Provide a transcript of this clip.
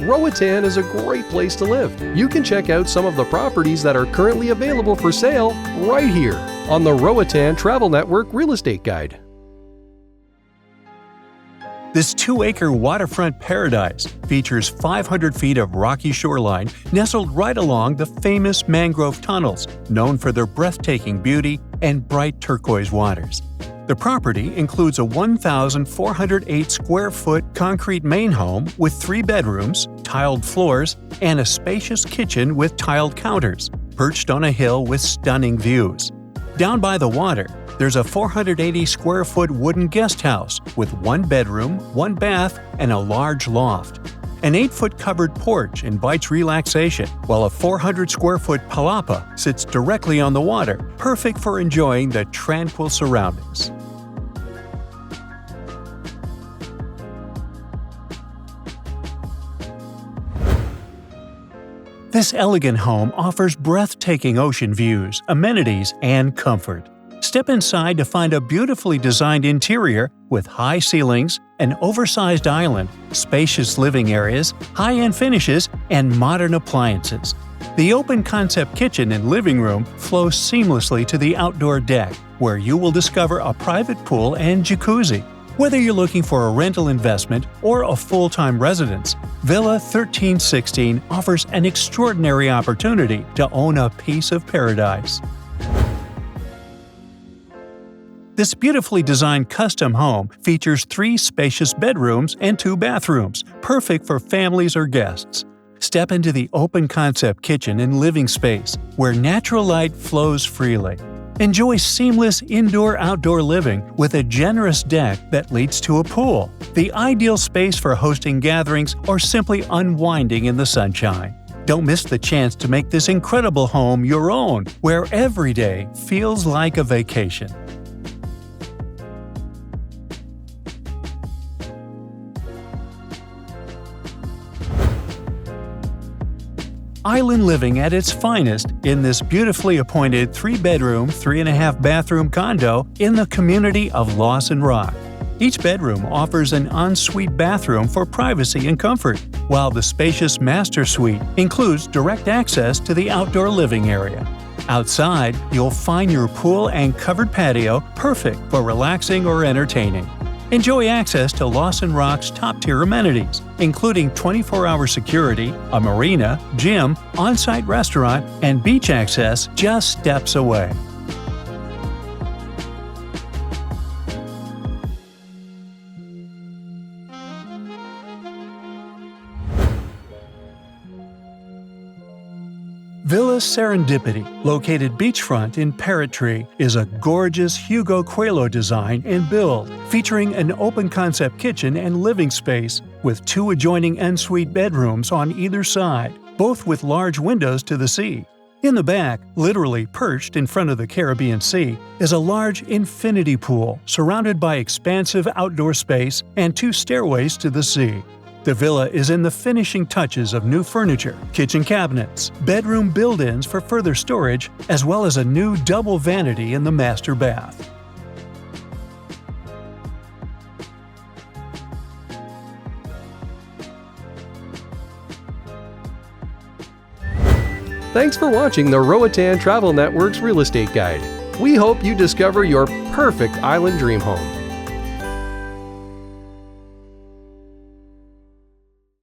Roatan is a great place to live. You can check out some of the properties that are currently available for sale right here on the Roatan Travel Network Real Estate Guide. This 2-acre waterfront paradise features 500 feet of rocky shoreline nestled right along the famous mangrove tunnels, known for their breathtaking beauty and bright turquoise waters. The property includes a 1,408 square foot concrete main home with 3 bedrooms, tiled floors, and a spacious kitchen with tiled counters, perched on a hill with stunning views. Down by the water, there's a 480 square foot wooden guest house with 1 bedroom, 1 bath, and a large loft. An 8-foot covered porch invites relaxation, while a 400 square foot palapa sits directly on the water, perfect for enjoying the tranquil surroundings. This elegant home offers breathtaking ocean views, amenities, and comfort. Step inside to find a beautifully designed interior with high ceilings, an oversized island, spacious living areas, high-end finishes, and modern appliances. The open-concept kitchen and living room flow seamlessly to the outdoor deck, where you will discover a private pool and jacuzzi. Whether you're looking for a rental investment or a full-time residence, Villa 1316 offers an extraordinary opportunity to own a piece of paradise. This beautifully designed custom home features 3 spacious bedrooms and 2 bathrooms, perfect for families or guests. Step into the open-concept kitchen and living space, where natural light flows freely. Enjoy seamless indoor-outdoor living with a generous deck that leads to a pool, the ideal space for hosting gatherings or simply unwinding in the sunshine. Don't miss the chance to make this incredible home your own, where every day feels like a vacation. Island living at its finest in this beautifully appointed 3-bedroom, 3.5-bathroom condo in the community of Lawson Rock. Each bedroom offers an ensuite bathroom for privacy and comfort, while the spacious master suite includes direct access to the outdoor living area. Outside, you'll find your pool and covered patio perfect for relaxing or entertaining. Enjoy access to Lawson Rock's top-tier amenities, including 24-hour security, a marina, gym, on-site restaurant, and beach access just steps away. Villa Serendipity, located beachfront in Parrot Tree, is a gorgeous Hugo Coelho design and build, featuring an open-concept kitchen and living space with 2 adjoining ensuite bedrooms on either side, both with large windows to the sea. In the back, literally perched in front of the Caribbean Sea, is a large infinity pool surrounded by expansive outdoor space and 2 stairways to the sea. The villa is in the finishing touches of new furniture, kitchen cabinets, bedroom build-ins for further storage, as well as a new double vanity in the master bath. Thanks for watching the Roatan Travel Network's Real Estate Guide. We hope you discover your perfect island dream home.